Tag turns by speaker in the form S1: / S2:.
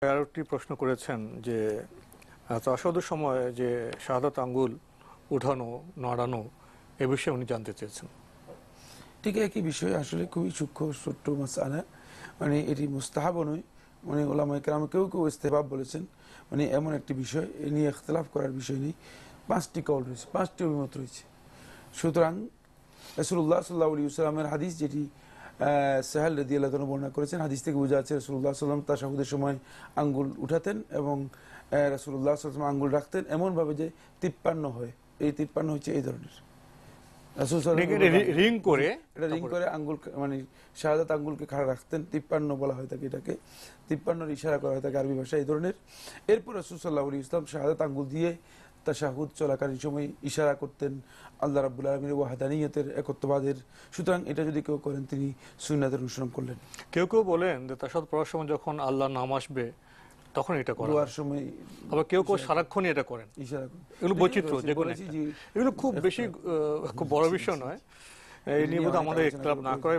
S1: আরেকটি প্রশ্ন করেছেন যে তাশাহুদের সময় যে শাহাদাত আঙ্গুল উঠানো নাড়ানো এ বিষয়ে উনি জানতে চেয়েছেন।
S2: ঠিক একই বিষয়, আসলে খুবই সূক্ষ্ম ছোট্ট মাসআলা, মানে এটি মুস্তাহাবও নয়, মানে ওলামায়ে কেরাম কেউ কেউ ইস্তেহবাব বলেছেন, মানে এমন একটি বিষয় এ নিয়ে ইখতিলাফ করার বিষয় নেই। 5টি কওল রয়েছে, 5টি অভিমত রয়েছে। সুতরাং রাসূলুল্লাহ সাল্লাল্লাহু আলাইহি ওয়াসাল্লামের হাদিস যেটি সাহেল রাদিয়াল্লাহু আনহু বর্ণনা করেছেন, হাদিস থেকে বোঝা যাচ্ছে রাসূলুল্লাহ সাল্লাল্লাহু আলাইহি ওয়াসাল্লাম তাশাহুদের সময় আঙ্গুল উঠাতেন এবং রাসূলুল্লাহ সাল্লাল্লাহু আলাইহি ওয়াসাল্লাম আঙ্গুল রাখতেন এমনভাবে যে 53 হয়। এই 53 হচ্ছে এই ধরনের
S1: রিং করে
S2: এটা রিং করে আঙ্গুল, মানে শাহাদাত আঙ্গুলকে খাড়া রাখতেন। 53 বলা হয় থাকে, এটাকে 53 ইশারা করা হয় থাকে আরবি ভাষায় এই ধরনের। এরপর রাসূল সাল্লাল্লাহু আলাইহি ওয়াসাল্লাম শাহাদাত আঙ্গুল দিয়ে তাশাহুদ চলাকালীন সময় ইশারা করতেন আল্লাহ রাব্বুল আলামিনের ওয়াহদানিয়তের, একত্ববাদের। সুতরাং এটা যদি কেউ করেন তিনি সুন্নাতের অনুসরণ করলেন।
S1: কেউ কেউ বলেন যে তাশাহুদ পড়ার সময় যখন আল্লাহর নাম আসবে তখন এটা করা
S2: দোয়ার সময়,
S1: আবার কেউ কেউ সারাক্ষণই এটা করেন।
S2: ইশারা করেন।
S1: এগুলো বৈচিত্র্য, যেগুলো এগুলো খুব বেশি খুব বড় বিষয় নয়। এই নিয়ে বোধহয় আমাদের ইখতিলাফ না করে